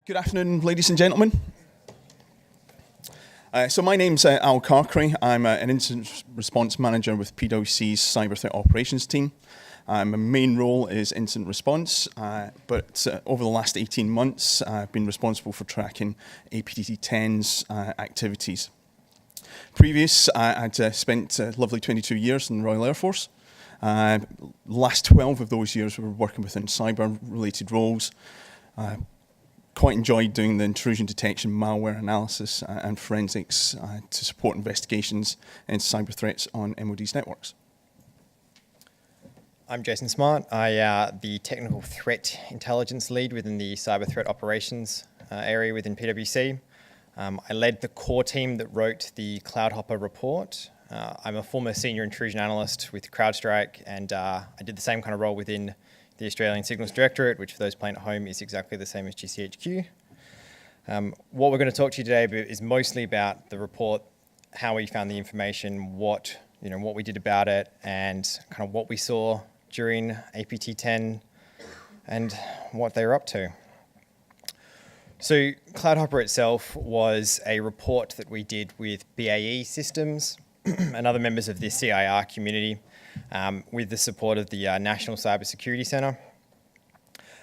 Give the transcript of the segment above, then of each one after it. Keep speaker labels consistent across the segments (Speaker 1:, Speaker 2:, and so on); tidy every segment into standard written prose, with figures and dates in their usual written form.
Speaker 1: Good afternoon, ladies and gentlemen. So my name's Allan Carchrie. I'm an incident response manager with PwC's cyber threat operations team. My main role is incident response, but over the last 18 months, I've been responsible for tracking APT10's activities. Previous, I'd spent a lovely 22 years in the Royal Air Force. Last 12 of those years we were working within cyber-related roles. Quite enjoyed doing the intrusion detection, malware analysis, and forensics to support investigations into cyber threats on MOD's networks.
Speaker 2: I'm Jason Smart. The technical threat intelligence lead within the cyber threat operations area within PwC. I led the core team that wrote the CloudHopper report. I'm a former senior intrusion analyst with CrowdStrike, and I did the same kind of role within the Australian Signals Directorate, which for those playing at home is exactly the same as GCHQ. What we're going to talk to you today is mostly about the report, how we found the information, what we did about it, and kind of what we saw during APT10 and what they were up to. So CloudHopper itself was a report that we did with BAE Systems and other members of the CIR community, with the support of the National Cybersecurity Centre.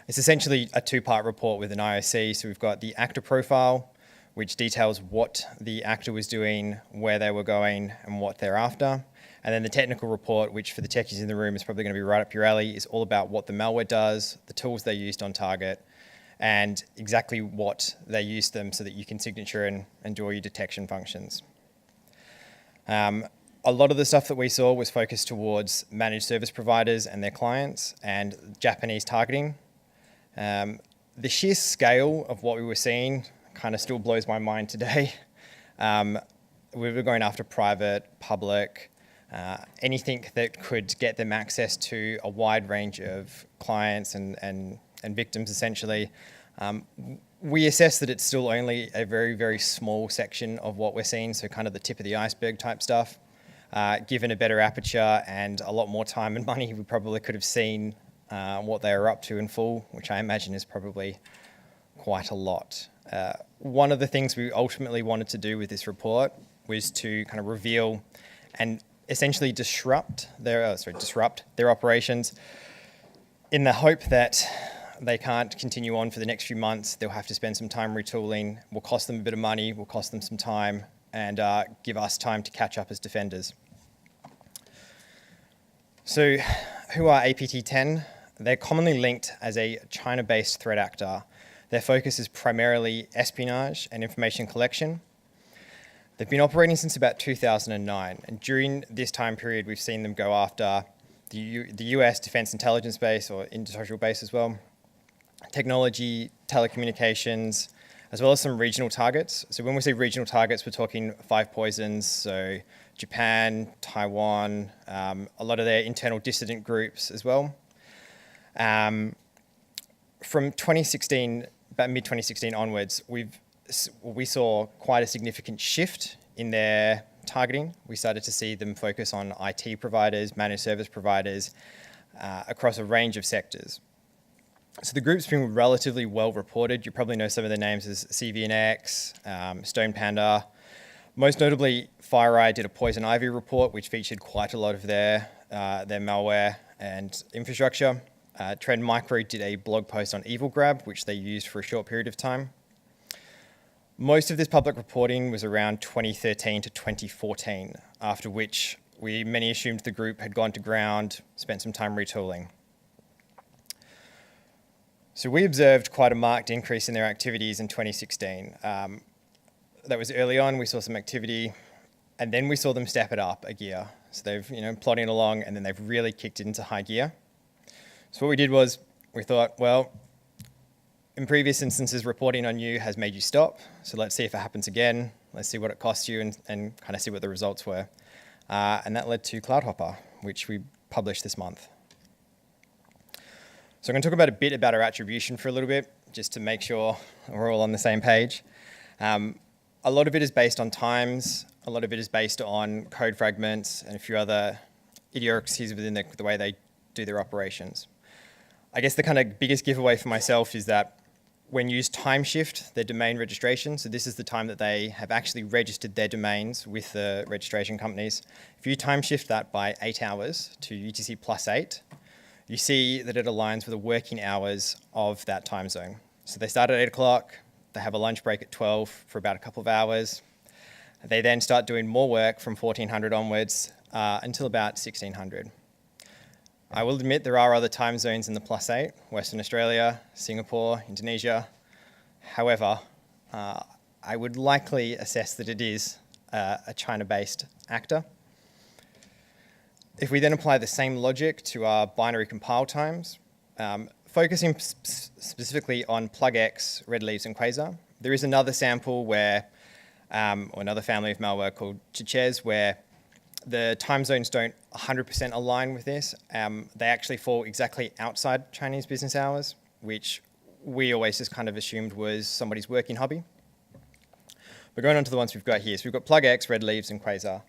Speaker 2: It's essentially a two-part report with an IOC. So we've got the actor profile, which details what the actor was doing, where they were going, and what they're after. And then the technical report, which for the techies in the room is probably going to be right up your alley, is all about what the malware does, the tools they used on target, and exactly what they used them so that you can signature and do all your detection functions. A lot of the stuff that we saw was focused towards managed service providers and their clients and Japanese targeting. The sheer scale of what we were seeing kind of still blows my mind today. We were going after private, public, anything that could get them access to a wide range of clients and victims, essentially. We assess that it's still only a very, very small section of what we're seeing, so kind of the tip of the iceberg type stuff. Given a better aperture and a lot more time and money, we probably could have seen what they were up to in full, which I imagine is probably quite a lot. One of the things we ultimately wanted to do with this report was to kind of reveal and essentially disrupt their operations in the hope that they can't continue on for the next few months. They'll have to spend some time retooling. Will cost them a bit of money, will cost them some time, and give us time to catch up as defenders. So who are APT10? They're commonly linked as a China-based threat actor. Their focus is primarily espionage and information collection. They've been operating since about 2009, and during this time period, we've seen them go after the US Defense Intelligence Base, or industrial base as well, technology, telecommunications, as well as some regional targets. So when we say regional targets, we're talking five poisons, so Japan, Taiwan, a lot of their internal dissident groups as well. From 2016, about mid-2016 onwards, we saw quite a significant shift in their targeting. We started to see them focus on IT providers, managed service providers, across a range of sectors. So the group's been relatively well reported. You probably know some of their names as CVNX, Stone Panda. Most notably, FireEye did a Poison Ivy report, which featured quite a lot of their malware and infrastructure. Trend Micro did a blog post on Evil Grab, which they used for a short period of time. Most of this public reporting was around 2013 to 2014, after which many assumed the group had gone to ground, spent some time retooling. So we observed quite a marked increase in their activities in 2016. That was early on. We saw some activity, and then we saw them step it up a gear. So they've, plodding along, and then they've really kicked it into high gear. So what we did was we thought, well, in previous instances, reporting on you has made you stop. So let's see if it happens again. Let's see what it costs you and kind of see what the results were. And that led to CloudHopper, which we published this month. So I'm going to talk a bit about our attribution for a little bit, just to make sure we're all on the same page. A lot of it is based on times. A lot of it is based on code fragments and a few other idiosyncrasies within the way they do their operations. I guess the kind of biggest giveaway for myself is that when you use time shift their domain registration, so this is the time that they have actually registered their domains with the registration companies. If you time shift that by 8 hours to UTC +8, you see that it aligns with the working hours of that time zone. So they start at 8 o'clock, they have a lunch break at 12 for about a couple of hours. They then start doing more work from 1400 onwards until about 1600. I will admit there are other time zones in the +8, Western Australia, Singapore, Indonesia. However, I would likely assess that it is a China-based actor. If we then apply the same logic to our binary compile times, focusing specifically on plugx, Redleaves, and Quasar, there is another sample where, or another family of malware called CREST, where the time zones don't 100% align with this. They actually fall exactly outside Chinese business hours, which we always just kind of assumed was somebody's working hobby. But going on to the ones we've got here. So we've got plugx, Redleaves, and Quasar.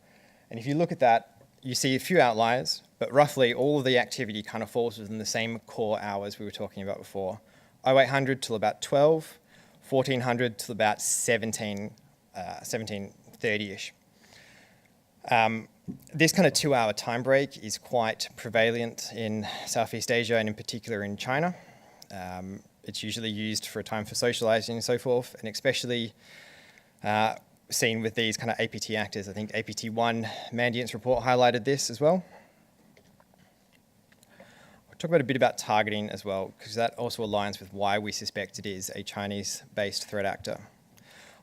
Speaker 2: And if you look at that, you see a few outliers, but roughly all of the activity kind of falls within the same core hours we were talking about before. 0800 till about 12, 1400 till about 1730-ish. This kind of 2-hour time break is quite prevalent in Southeast Asia and in particular in China. It's usually used for a time for socializing and so forth, and especially seen with these kind of APT actors. I think APT1 Mandiant's report highlighted this as well. We'll talk about a bit about targeting as well, because that also aligns with why we suspect it is a Chinese-based threat actor.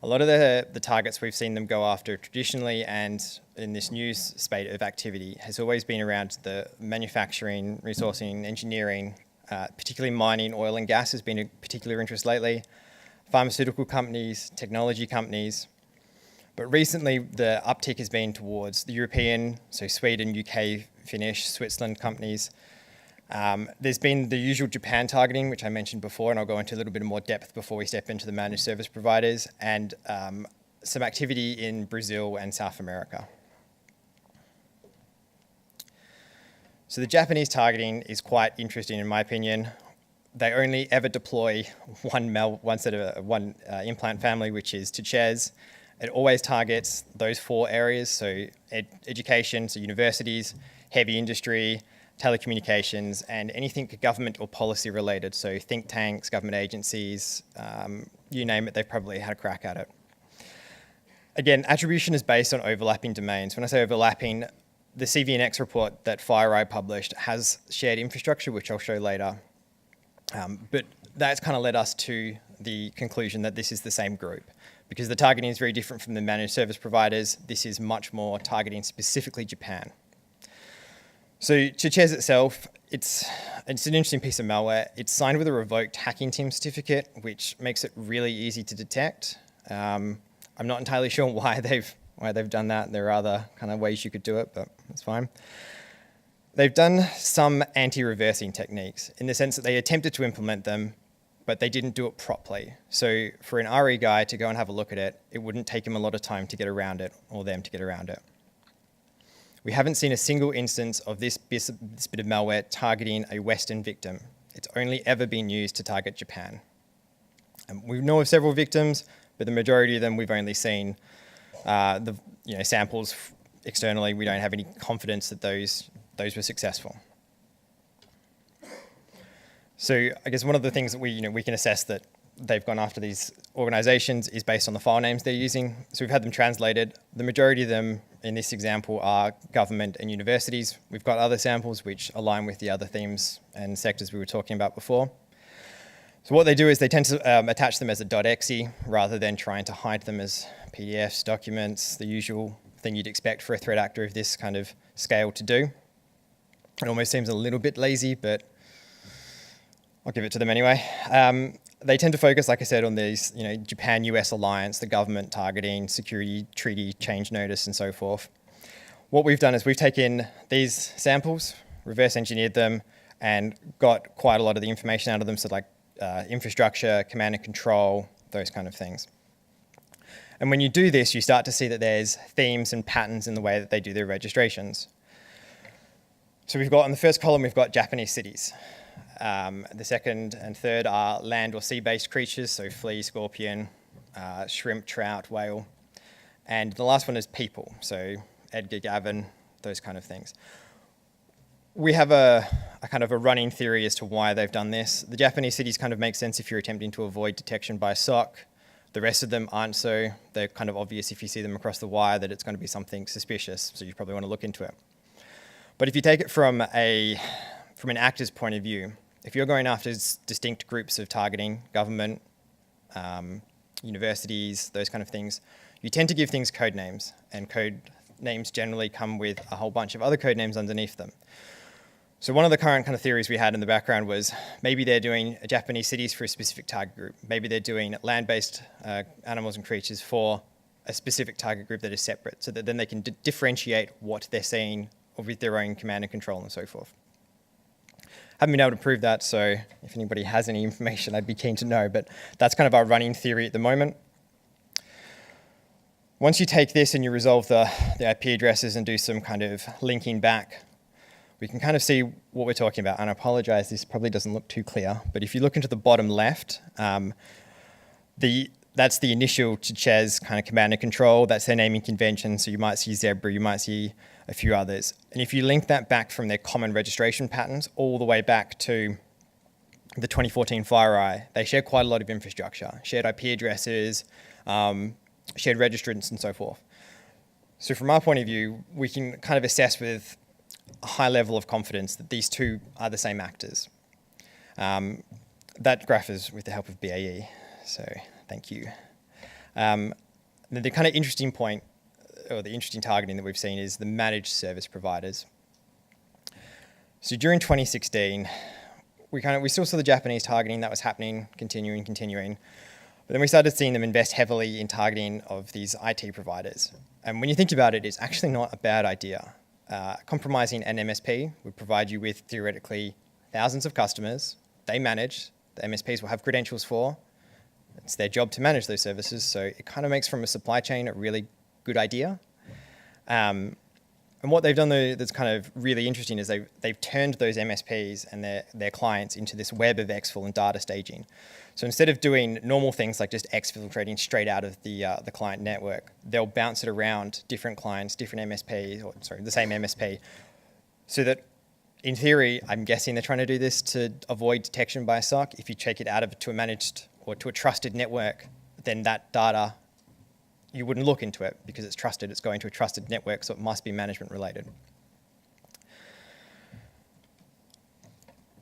Speaker 2: A lot of the targets we've seen them go after traditionally and in this new spate of activity has always been around the manufacturing, resourcing, engineering, particularly mining, oil and gas has been a particular interest lately, pharmaceutical companies, technology companies. But recently the uptick has been towards the European, so Sweden, UK, Finnish, Switzerland companies. There's been the usual Japan targeting, which I mentioned before, and I'll go into a little bit more depth before we step into the managed service providers, and some activity in Brazil and South America. So the Japanese targeting is quite interesting in my opinion. They only ever deploy one implant family, which is TBBS. It always targets those 4 areas, so education, so universities, heavy industry, telecommunications, and anything government or policy related, so think tanks, government agencies, you name it, they've probably had a crack at it. Again, attribution is based on overlapping domains. When I say overlapping, the CVNX report that FireEye published has shared infrastructure, which I'll show later. But that's kind of led us to the conclusion that this is the same group. Because the targeting is very different from the managed service providers, this is much more targeting specifically Japan. So CREST itself, it's an interesting piece of malware. It's signed with a revoked hacking team certificate, which makes it really easy to detect. I'm not entirely sure why they've done that. There are other kind of ways you could do it, but that's fine. They've done some anti-reversing techniques in the sense that they attempted to implement them, but they didn't do it properly. So for an RE guy to go and have a look at it, it wouldn't take him a lot of time to get around it, or them to get around it. We haven't seen a single instance of this bit of malware targeting a Western victim. It's only ever been used to target Japan. And we know of several victims, but the majority of them we've only seen samples externally. We don't have any confidence that those were successful. So I guess one of the things that we can assess that they've gone after these organizations is based on the file names they're using. So we've had them translated. The majority of them in this example are government and universities. We've got other samples which align with the other themes and sectors we were talking about before. So what they do is they tend to attach them as a .exe rather than trying to hide them as PDFs, documents, the usual thing you'd expect for a threat actor of this kind of scale to do. It almost seems a little bit lazy, but I'll give it to them anyway. They tend to focus, like I said, on these, Japan-US alliance, the government targeting, security treaty change notice, and so forth. What we've done is we've taken these samples, reverse engineered them, and got quite a lot of the information out of them, so like infrastructure, command and control, those kind of things. And when you do this, you start to see that there's themes and patterns in the way that they do their registrations. So we've got, on the first column, we've got Japanese cities. The second and third are land or sea-based creatures, so flea, scorpion, shrimp, trout, whale. And the last one is people, so Edgar, Gavin, those kind of things. We have a kind of a running theory as to why they've done this. The Japanese cities kind of make sense if you're attempting to avoid detection by SOC. The rest of them aren't so. They're kind of obvious if you see them across the wire that it's going to be something suspicious, so you probably want to look into it. But if you take it from an actor's point of view, if you're going after distinct groups of targeting, government, universities, those kind of things, you tend to give things code names, and code names generally come with a whole bunch of other code names underneath them. So one of the current kind of theories we had in the background was maybe they're doing Japanese cities for a specific target group. Maybe they're doing land-based animals and creatures for a specific target group that is separate, so that then they can differentiate what they're seeing with their own command and control and so forth. Haven't been able to prove that, so if anybody has any information, I'd be keen to know, but that's kind of our running theory at the moment. Once you take this and you resolve the IP addresses and do some kind of linking back, we can kind of see what we're talking about. And I apologize, this probably doesn't look too clear, but if you look into the bottom left, that's the initial to Ches kind of command and control. That's their naming convention. So you might see Zebra, you might see a few others. And if you link that back from their common registration patterns all the way back to the 2014 FireEye, they share quite a lot of infrastructure, shared IP addresses, shared registrants and so forth. So from our point of view, we can kind of assess with a high level of confidence that these two are the same actors. That graph is with the help of BAE, so thank you. The kind of interesting point, or the interesting targeting that we've seen is the managed service providers. So during 2016, we still saw the Japanese targeting that was happening, continuing. But then we started seeing them invest heavily in targeting of these IT providers. And when you think about it, it's actually not a bad idea. Compromising an MSP would provide you with, theoretically, thousands of customers. They manage. The MSPs will have credentials for. It's their job to manage those services, so it kind of makes from a supply chain a really good idea. And what they've done, though, that's kind of really interesting is they've turned those MSPs and their clients into this web of exfil and data staging. So instead of doing normal things like just exfiltrating straight out of the client network, they'll bounce it around different clients, different MSPs, the same MSP, so that in theory, I'm guessing they're trying to do this to avoid detection by a SOC. If you take it out of to a managed or to a trusted network, then that data, you wouldn't look into it because it's trusted. It's going to a trusted network, so it must be management related.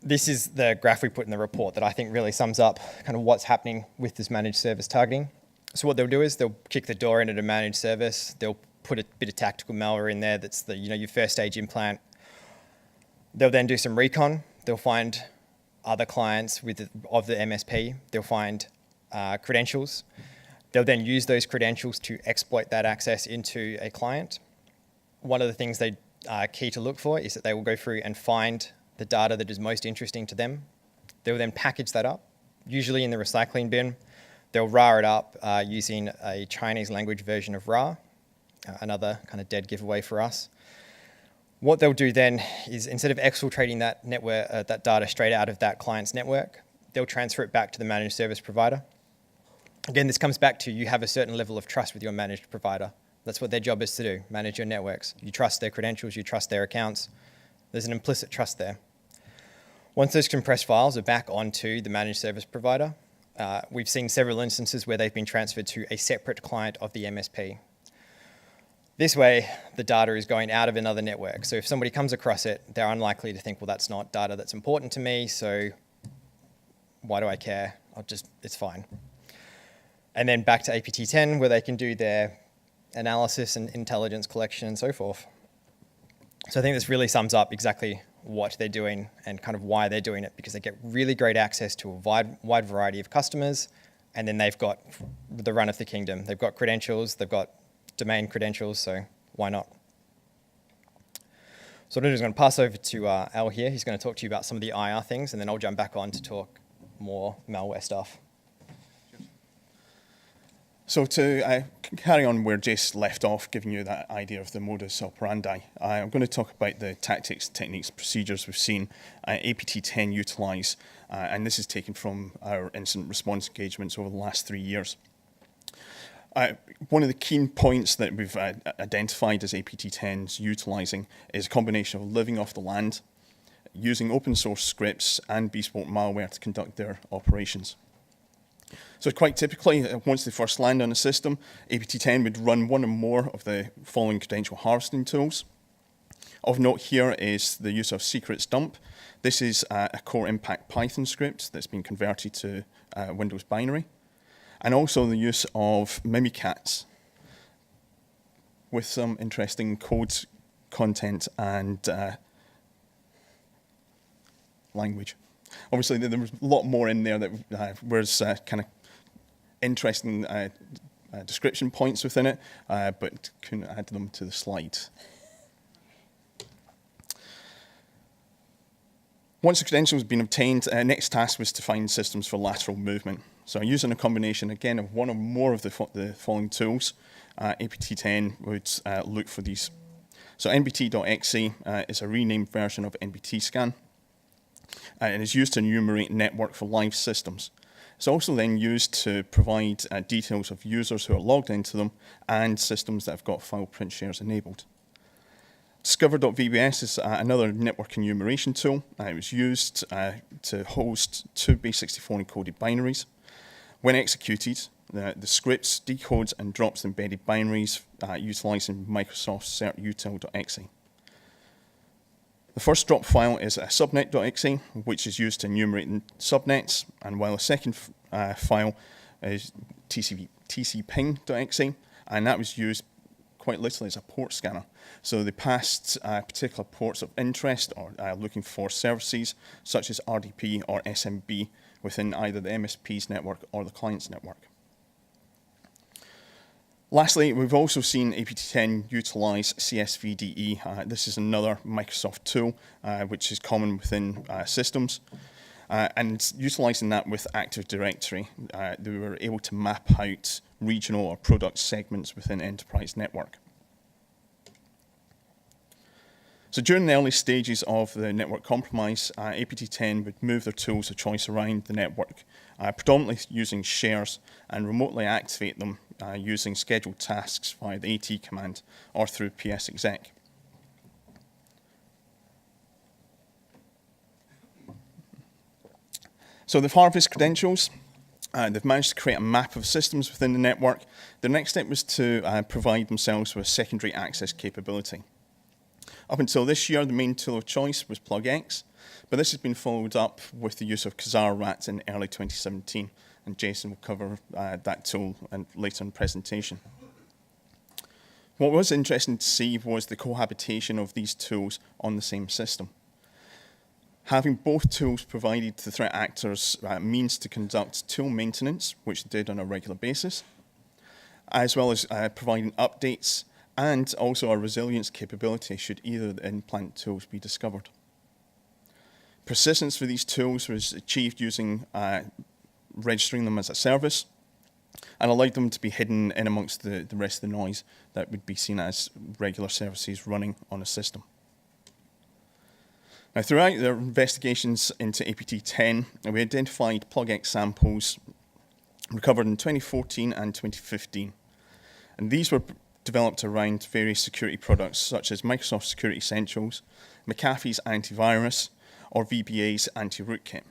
Speaker 2: This is the graph we put in the report that I think really sums up kind of what's happening with this managed service targeting. So what they'll do is they'll kick the door into a managed service. They'll put a bit of tactical malware in there that's your first stage implant. They'll then do some recon. They'll find other clients of the MSP. They'll find credentials. They'll then use those credentials to exploit that access into a client. One of the things they are key to look for is that they will go through and find the data that is most interesting to them. They will then package that up, usually in the recycling bin. They'll RAR it up using a Chinese language version of RAR, another kind of dead giveaway for us. What they'll do then is instead of exfiltrating that network, that data straight out of that client's network, they'll transfer it back to the managed service provider. Again, this comes back to you have a certain level of trust with your managed provider. That's what their job is to do, manage your networks. You trust their credentials, you trust their accounts. There's an implicit trust there. Once those compressed files are back onto the managed service provider, we've seen several instances where they've been transferred to a separate client of the MSP. This way, the data is going out of another network. So if somebody comes across it, they're unlikely to think, well, that's not data that's important to me, so why do I care? It's fine. And then back to APT10, where they can do their analysis and intelligence collection and so forth. So I think this really sums up exactly what they're doing and kind of why they're doing it, because they get really great access to a wide variety of customers, and then they've got the run of the kingdom. They've got credentials, they've got domain credentials, so why not? So what I'm going to pass over to Al here. He's going to talk to you about some of the IR things, and then I'll jump back on to talk more malware stuff.
Speaker 1: So to carry on where Jace left off, giving you that idea of the modus operandi, I'm going to talk about the tactics, techniques, procedures we've seen APT10 utilise, and this is taken from our incident response engagements over the last 3 years. One of the key points that we've identified as APT10's utilising is a combination of living off the land, using open source scripts and bespoke malware to conduct their operations. So quite typically, once they first land on a system, APT10 would run one or more of the following credential harvesting tools. Of note here is the use of secrets dump. This is a core impact Python script that's been converted to Windows binary. And also the use of Mimikatz with some interesting code content and language. Obviously, there was a lot more in there that was kind of interesting description points within it, but couldn't add them to the slide. Once the credentials had been obtained, next task was to find systems for lateral movement. So using a combination, again, of one or more of the following tools, APT10 would look for these. So nbt.exe is a renamed version of NBT scan, and is used to enumerate network for live systems. It's also then used to provide details of users who are logged into them and systems that have got file print shares enabled. Discover.vbs is another network enumeration tool. It was used to host 2 base64 encoded binaries. When executed, the scripts decodes and drops the embedded binaries utilising Microsoft's certutil.exe. The first drop file is a subnet.exe, which is used to enumerate subnets, and while the second file is tcping.exe, and that was used quite literally as a port scanner. So they passed particular ports of interest or looking for services such as RDP or SMB within either the MSP's network or the client's network. Lastly, we've also seen APT10 utilise CSVDE. This is another Microsoft tool which is common within systems. And utilising that with Active Directory, they were able to map out regional or product segments within enterprise network. So during the early stages of the network compromise, APT10 would move their tools of choice around the network, predominantly using shares, and remotely activate them using scheduled tasks via the AT command or through psexec. So they've harvested credentials. They've managed to create a map of systems within the network. The next step was to provide themselves with secondary access capability. Up until this year, the main tool of choice was PlugX, but this has been followed up with the use of Quasiwrap in early 2017, and Jason will cover that tool later in the presentation. What was interesting to see was the cohabitation of these tools on the same system. Having both tools provided to threat actors means to conduct tool maintenance, which they did on a regular basis, as well as providing updates and also a resilience capability should either of the implant tools be discovered. Persistence for these tools was achieved using registering them as a service and allowed them to be hidden in amongst the rest of the noise that would be seen as regular services running on a system. Now, throughout their investigations into APT10, we identified PlugX samples recovered in 2014 and 2015. And these were developed around various security products such as Microsoft Security Essentials, McAfee's antivirus, or VBA's anti-rootkit.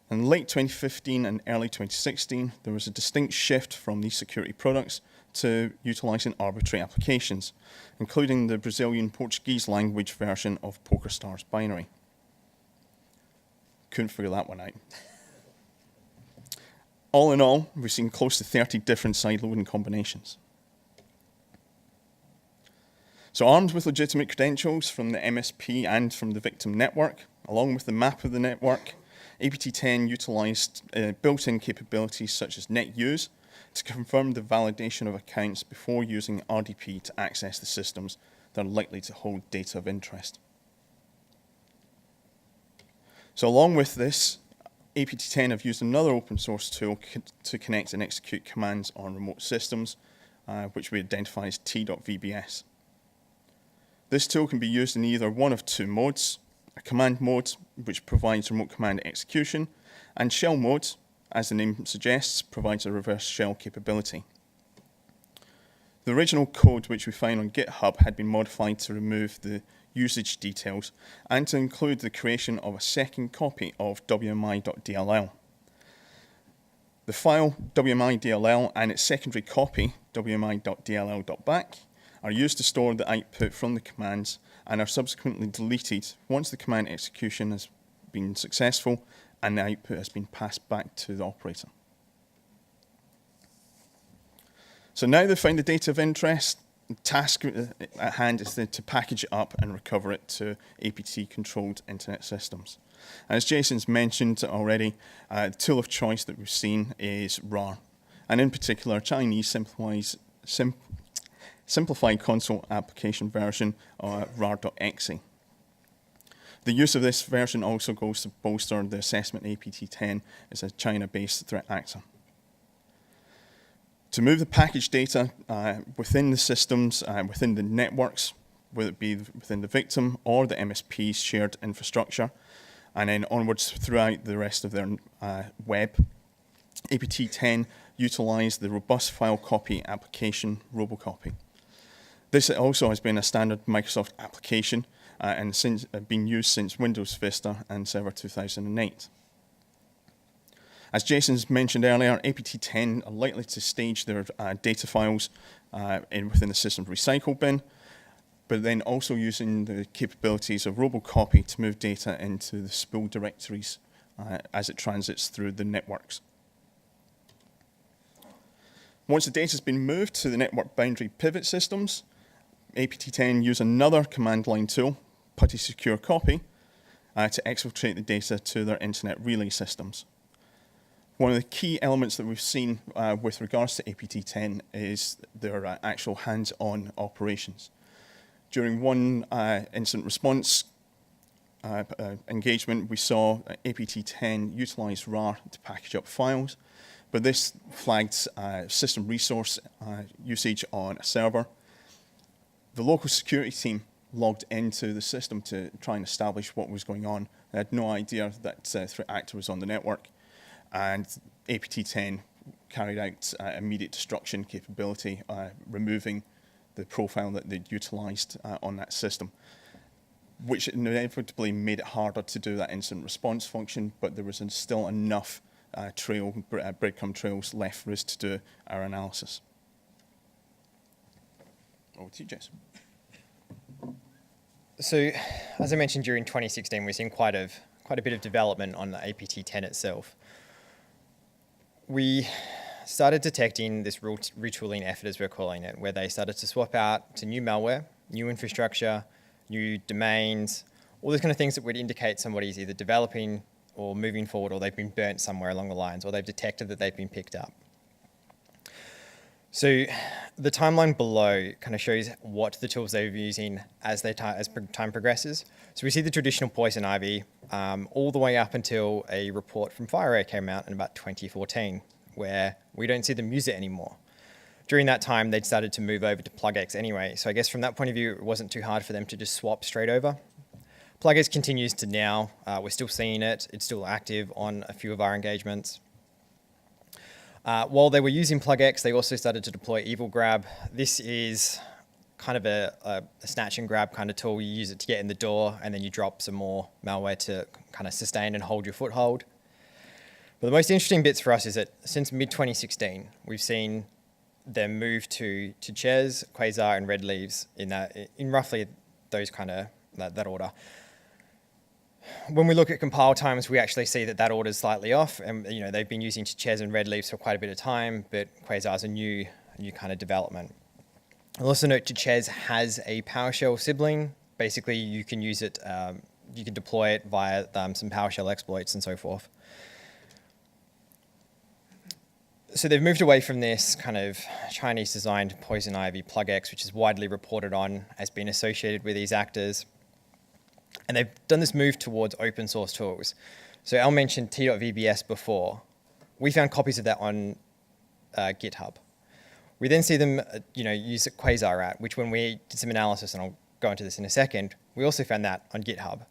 Speaker 1: In late 2015 and early 2016, there was a distinct shift from these security products to utilising arbitrary applications, including the Brazilian Portuguese language version of PokerStars binary. Couldn't figure that one out. All in all, we've seen close to 30 different sideloading combinations. So armed with legitimate credentials from the MSP and from the victim network, along with the map of the network, APT10 utilised built-in capabilities such as NetUse to confirm the validation of accounts before using RDP to access the systems that are likely to hold data of interest. So along with this, APT10 have used another open source tool to connect and execute commands on remote systems, which we identify as T.VBS. This tool can be used in either one of two modes: a command mode, which provides remote command execution, and shell mode, as the name suggests, provides a reverse shell capability. The original code which we find on GitHub had been modified to remove the usage details and to include the creation of a second copy of wmi.dll. The file wmi.dll and its secondary copy, wmi.dll.back, are used to store the output from the commands and are subsequently deleted once the command execution has been successful and the output has been passed back to the operator. So now they've found the data of interest, the task at hand is to package it up and recover it to APT-controlled internet systems. And as Jason's mentioned already, the tool of choice that we've seen is RAR, and in particular, Chinese simplified console application version, rar.exe. The use of this version also goes to bolster the assessment APT10 as a China-based threat actor. To move the package data within the systems, within the networks, whether it be within the victim or the MSP's shared infrastructure, and then onwards throughout the rest of their web, APT10 utilized the robust file copy application Robocopy. This also has been a standard Microsoft application and since been used since Windows Vista and Server 2008. As Jason's mentioned earlier, APT10 are likely to stage their data files within the system recycle bin, but then also using the capabilities of Robocopy to move data into the spool directories as it transits through the networks. Once the data has been moved to the network boundary pivot systems, APT10 use another command line tool, Putty Secure Copy, to exfiltrate the data to their internet relay systems. One of the key elements that we've seen with regards to APT10 is their actual hands-on operations. During one incident response engagement, we saw APT10 utilize RAR to package up files, but this flagged system resource usage on a server. The local security team logged into the system to try and establish what was going on. They had no idea that threat actor was on the network, and APT10 carried out immediate destruction capability, removing the profile that they'd utilized on that system, which inevitably made it harder to do that incident response function, but there was still enough breadcrumb trails left for us to do our analysis. Over to you, Jess.
Speaker 2: So, as I mentioned, during 2016, we've seen quite a bit of development on the APT10 itself. We started detecting this retooling effort, as we're calling it, where they started to swap out to new malware, new infrastructure, new domains, all those kind of things that would indicate somebody's either developing or moving forward, or they've been burnt somewhere along the lines, or they've detected that they've been picked up. So the timeline below kind of shows what the tools they're using as time progresses. So we see the traditional poison ivy all the way up until a report from FireEye came out in about 2014, where we don't see them use it anymore. During that time, they'd started to move over to PlugX anyway. So I guess from that point of view, it wasn't too hard for them to just swap straight over. PlugX continues to now. We're still seeing it. It's still active on a few of our engagements. While they were using PlugX, they also started to deploy Evil Grab. This is kind of a snatch and grab kind of tool. You use it to get in the door, and then you drop some more malware to kind of sustain and hold your foothold. But the most interesting bits for us is that since mid-2016, we've seen them move to Ches, Quasar, and Redleaves in roughly those kind of that order. When we look at compile times, we actually see that order is slightly off, and they've been using Ches and Redleaves for quite a bit of time, but Quasar is a new kind of development. I'll also note Ches has a PowerShell sibling. Basically, you can use it, you can deploy it via some PowerShell exploits and so forth. So they've moved away from this kind of Chinese-designed poison ivy PlugX, which is widely reported on as being associated with these actors. And they've done this move towards open source tools. So Al mentioned TBBS before. We found copies of that on GitHub. We then see them use Quasiwrap, which when we did some analysis, and I'll go into this in a second, we also found that on GitHub.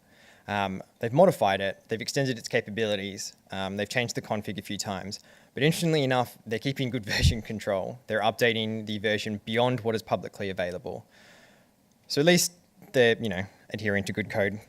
Speaker 2: They've modified it, they've extended its capabilities, they've changed the config a few times, but interestingly enough, they're keeping good version control. They're updating the version beyond what is publicly available. So at least they're adhering to good code.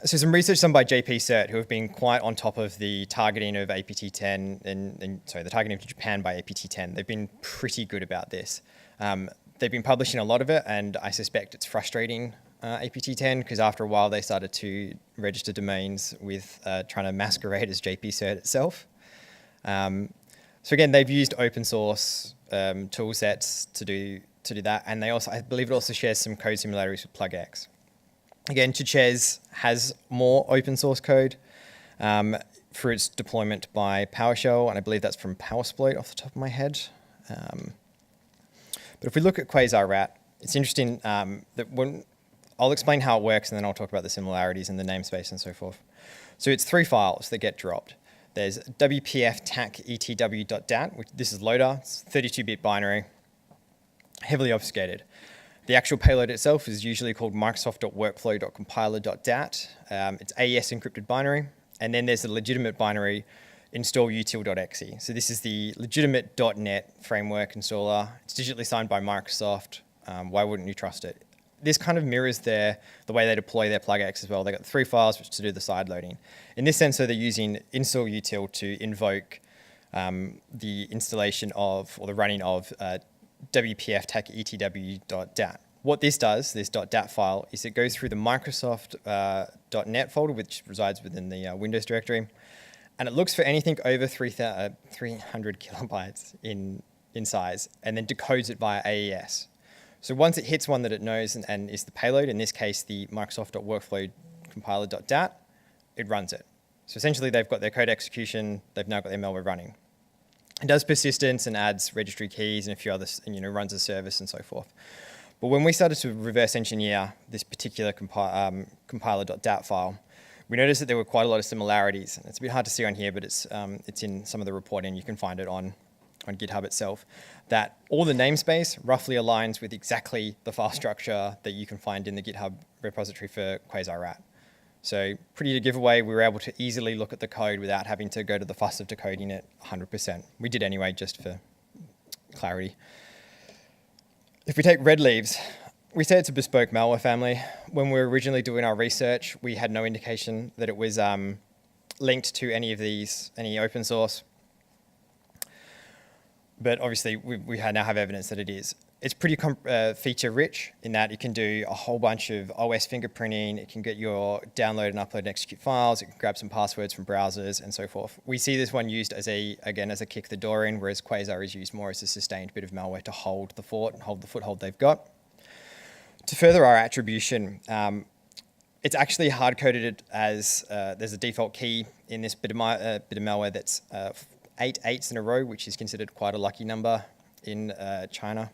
Speaker 2: So some research done by JP who have been quite on top of the targeting of APT10 the targeting of Japan by APT10. They've been pretty good about this. They've been publishing a lot of it, and I suspect it's frustrating APT10 because after a while they started to register domains with trying to masquerade as JP Cert itself. So again, they've used open source tool sets to do that, and they also, I believe, it also shares some code similarities with PlugX. Again, CREST has more open source code for its deployment by PowerShell, and I believe that's from PowerSploit off the top of my head. But if we look at Quasiwrap, it's interesting that I'll explain how it works, and then I'll talk about the similarities in the namespace and so forth. So it's 3 files that get dropped. There's WPF tac etw.dat, which this is loader, it's 32-bit binary, heavily obfuscated. The actual payload itself is usually called microsoft.workflow.compiler.dat. It's AES encrypted binary. And then there's the legitimate binary install util.exe. So this is the legitimate .NET framework installer. It's digitally signed by Microsoft. Why wouldn't you trust it? This kind of mirrors the way they deploy their PlugX as well. They've got 3 files which to do the side loading. In this sense, so they're using install util to invoke the installation of, or the running of, WPF tac etw.dat. What this does, this .dat file, is it goes through the Microsoft .NET folder, which resides within the Windows directory, and it looks for anything over 300 kilobytes in size, and then decodes it via AES. So once it hits one that it knows and is the payload, in this case the Microsoft.workflow.compiler.dat, it runs it. So essentially they've got their code execution, they've now got their malware running. It does persistence and adds registry keys and a few others, and runs a service and so forth. But when we started to reverse engineer this particular compiler.dat file, we noticed that there were quite a lot of similarities. And it's a bit hard to see on here, but it's in some of the reporting. You can find it on GitHub itself. That all the namespace roughly aligns with exactly the file structure that you can find in the GitHub repository for Quasiwrap. So pretty to give away, we were able to easily look at the code without having to go to the fuss of decoding it 100%. We did anyway, just for clarity. If we take Redleaves, we say it's a bespoke malware family. When we were originally doing our research, we had no indication that it was linked to any of these, any open source. But obviously, we now have evidence that it is. It's pretty feature-rich in that it can do a whole bunch of OS fingerprinting. It can get your download and upload and execute files. It can grab some passwords from browsers and so forth. We see this one used as a kick the door in, whereas Quasar is used more as a sustained bit of malware to hold the fort and hold the foothold they've got. To further our attribution, it's actually hard-coded as there's a default key in this bit of malware that's 8 8s in a row, which is considered quite a lucky number in China.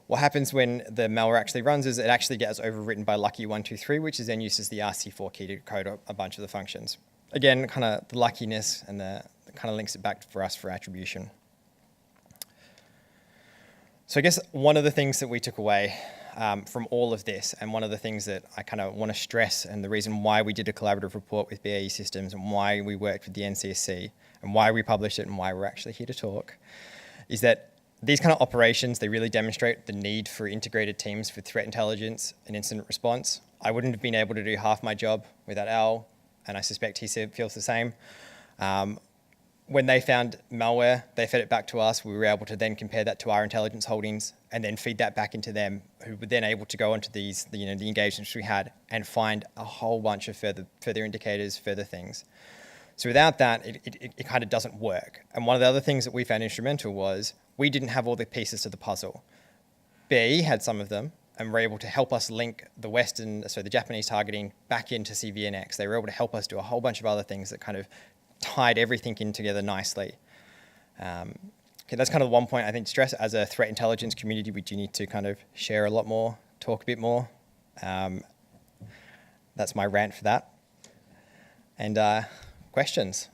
Speaker 2: What happens when the malware actually runs is it actually gets overwritten by lucky123, which is then used as the RC4 key to code a bunch of the functions. Again, kind of the luckiness and the kind of links it back for us for attribution. So I guess one of the things that we took away from all of this, and one of the things that I kind of want to stress, and the reason why we did a collaborative report with BAE Systems and why we worked with the NCSC and why we published it and why we're actually here to talk, is that these kind of operations, they really demonstrate the need for integrated teams for threat intelligence and incident response. I wouldn't have been able to do half my job without Al, and I suspect he feels the same. When they found malware, they fed it back to us. We were able to then compare that to our intelligence holdings and then feed that back into them, who were then able to go onto these, the engagements we had and find a whole bunch of further indicators, further things. So without that, it kind of doesn't work. And one of the other things that we found instrumental was we didn't have all the pieces to the puzzle. BAE had some of them and were able to help us link the Japanese targeting back into CVNX. They were able to help us do a whole bunch of other things that kind of tied everything in together nicely. Okay, that's kind of one point I think to stress. As a threat intelligence community, we do need to kind of share a lot more, talk a bit more. That's my rant for that. And questions?